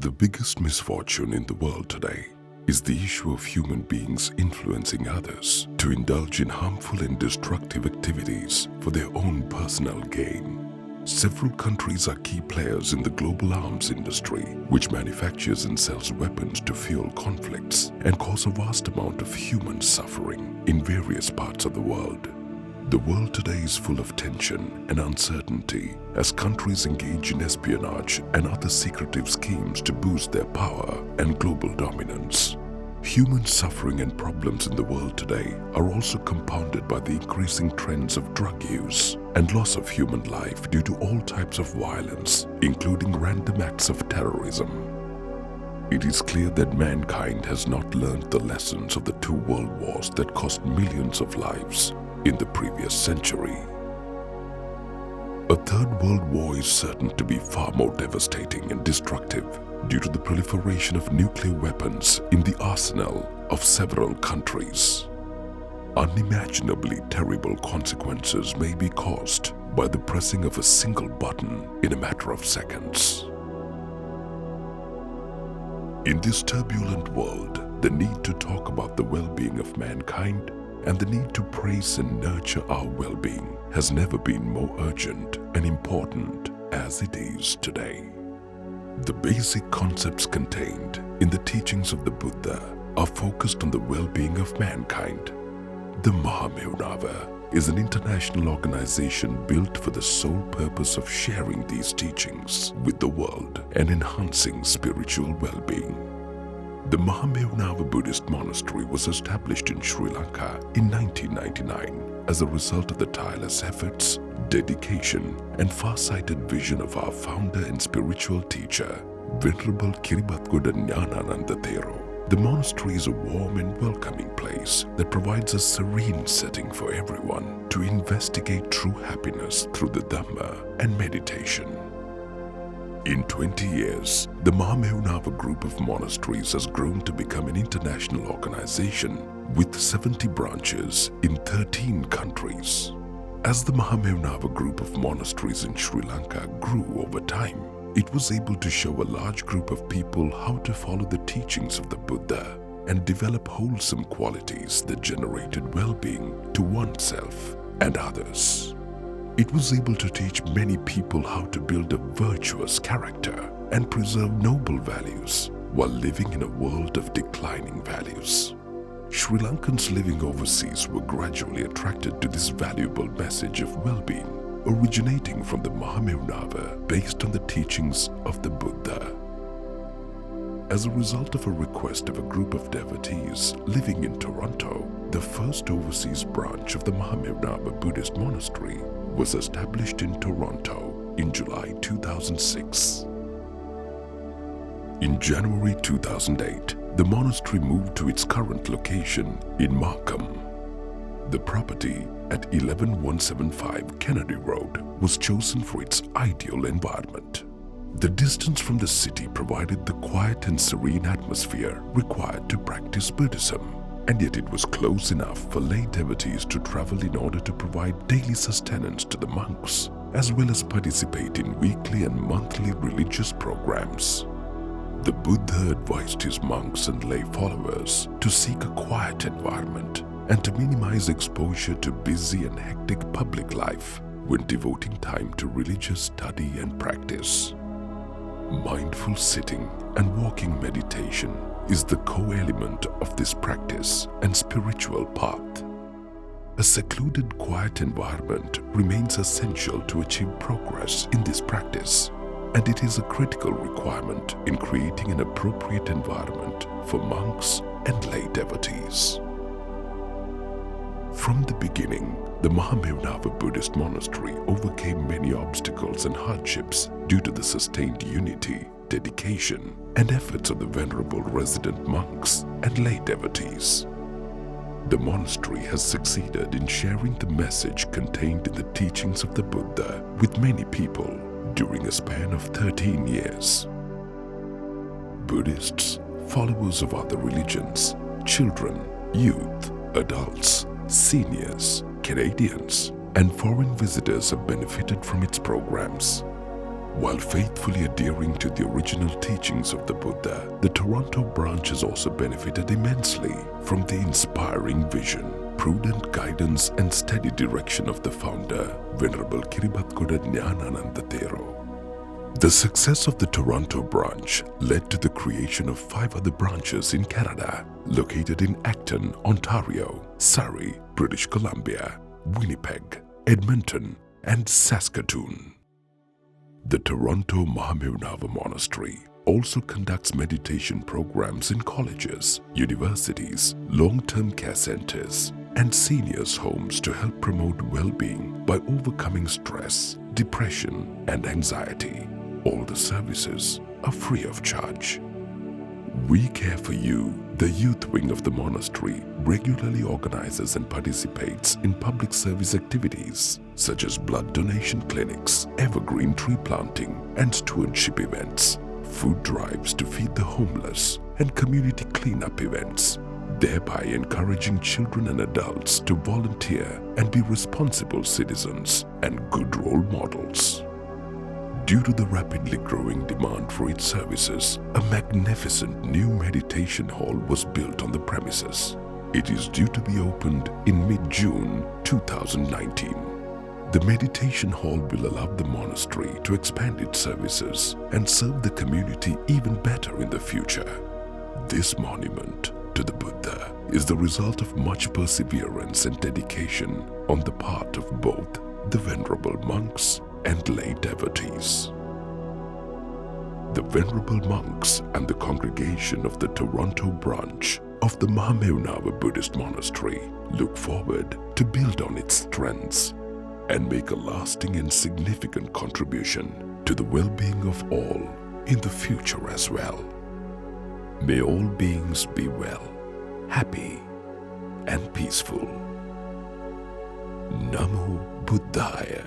The biggest misfortune in the world today is the issue of human beings influencing others to indulge in harmful and destructive activities for their own personal gain. Several countries are key players in the global arms industry, which manufactures and sells weapons to fuel conflicts and cause a vast amount of human suffering in various parts of the world. The world today is full of tension and uncertainty as countries engage in espionage and other secretive schemes to boost their power and global dominance. Human suffering and problems in the world today are also compounded by the increasing trends of drug use and loss of human life due to all types of violence, including random acts of terrorism. It is clear that mankind has not learned the lessons of the two world wars that cost millions of lives in the previous century. A third world war is certain to be far more devastating and destructive due to the proliferation of nuclear weapons in the arsenal of several countries. Unimaginably terrible consequences may be caused by the pressing of a single button in a matter of seconds. In this turbulent world, the need to talk about the well-being of mankind and the need to praise and nurture our well-being has never been more urgent and important as it is today. The basic concepts contained in the teachings of the Buddha are focused on the well-being of mankind. The Mahamevnava is an international organization built for the sole purpose of sharing these teachings with the world and enhancing spiritual well-being. The Mahamevnava Buddhist monastery was established in Sri Lanka in 1999 as a result of the tireless efforts, dedication, and far-sighted vision of our founder and spiritual teacher, Venerable Kiribathgoda Jnanananda Thero. The monastery is a warm and welcoming place that provides a serene setting for everyone to investigate true happiness through the Dhamma and meditation. In 20 years, the Mahamevnava group of monasteries has grown to become an international organization with 70 branches in 13 countries. As the Mahamevnava group of monasteries in Sri Lanka grew over time, it was able to show a large group of people how to follow the teachings of the Buddha and develop wholesome qualities that generated well-being to oneself and others. It was able to teach many people how to build a virtuous character and preserve noble values while living in a world of declining values. Sri Lankans living overseas were gradually attracted to this valuable message of well-being originating from the Mahamevnava based on the teachings of the Buddha. As a result of a request of a group of devotees living in Toronto, the first overseas branch of the Mahamevnava Buddhist monastery was established in Toronto in July 2006. In January 2008, the monastery moved to its current location in Markham. The property at 11175 Kennedy Road was chosen for its ideal environment. The distance from the city provided the quiet and serene atmosphere required to practice Buddhism, and yet it was close enough for lay devotees to travel in order to provide daily sustenance to the monks, as well as participate in weekly and monthly religious programs. The Buddha advised his monks and lay followers to seek a quiet environment and to minimize exposure to busy and hectic public life when devoting time to religious study and practice. Mindful sitting and walking meditation is the co-element of this practice and spiritual path. A secluded, quiet environment remains essential to achieve progress in this practice, and it is a critical requirement in creating an appropriate environment for monks and lay devotees. From the beginning, the Mahamevnava Buddhist monastery overcame many obstacles and hardships due to the sustained unity, dedication, and efforts of the venerable resident monks and lay devotees. The monastery has succeeded in sharing the message contained in the teachings of the Buddha with many people during a span of 13 years. Buddhists, followers of other religions, children, youth, adults, seniors, Canadians, and foreign visitors have benefited from its programs. While faithfully adhering to the original teachings of the Buddha, the Toronto branch has also benefited immensely from the inspiring vision, prudent guidance and steady direction of the founder, Venerable Kiribathgoda Jnanananda Thero. The success of the Toronto branch led to the creation of 5 other branches in Canada, located in Acton, Ontario, Surrey, British Columbia, Winnipeg, Edmonton, and Saskatoon. The Toronto Mahameonava Monastery also conducts meditation programs in colleges, universities, long-term care centers, and seniors' homes to help promote well-being by overcoming stress, depression, and anxiety. All the services are free of charge. We Care for You, the youth wing of the monastery, regularly organizes and participates in public service activities such as blood donation clinics, evergreen tree planting and stewardship events, food drives to feed the homeless, and community cleanup events, thereby encouraging children and adults to volunteer and be responsible citizens and good role models. Due to the rapidly growing demand for its services, a magnificent new meditation hall was built on the premises. It is due to be opened in mid-June 2019. The meditation hall will allow the monastery to expand its services and serve the community even better in the future. This monument to the Buddha is the result of much perseverance and dedication on the part of both the venerable monks and lay devotees. The venerable monks and the congregation of the Toronto branch of the Mahameonava Buddhist Monastery look forward to build on its strengths and make a lasting and significant contribution to the well-being of all in the future as well. May all beings be well, happy, and peaceful. Namo Buddhaya.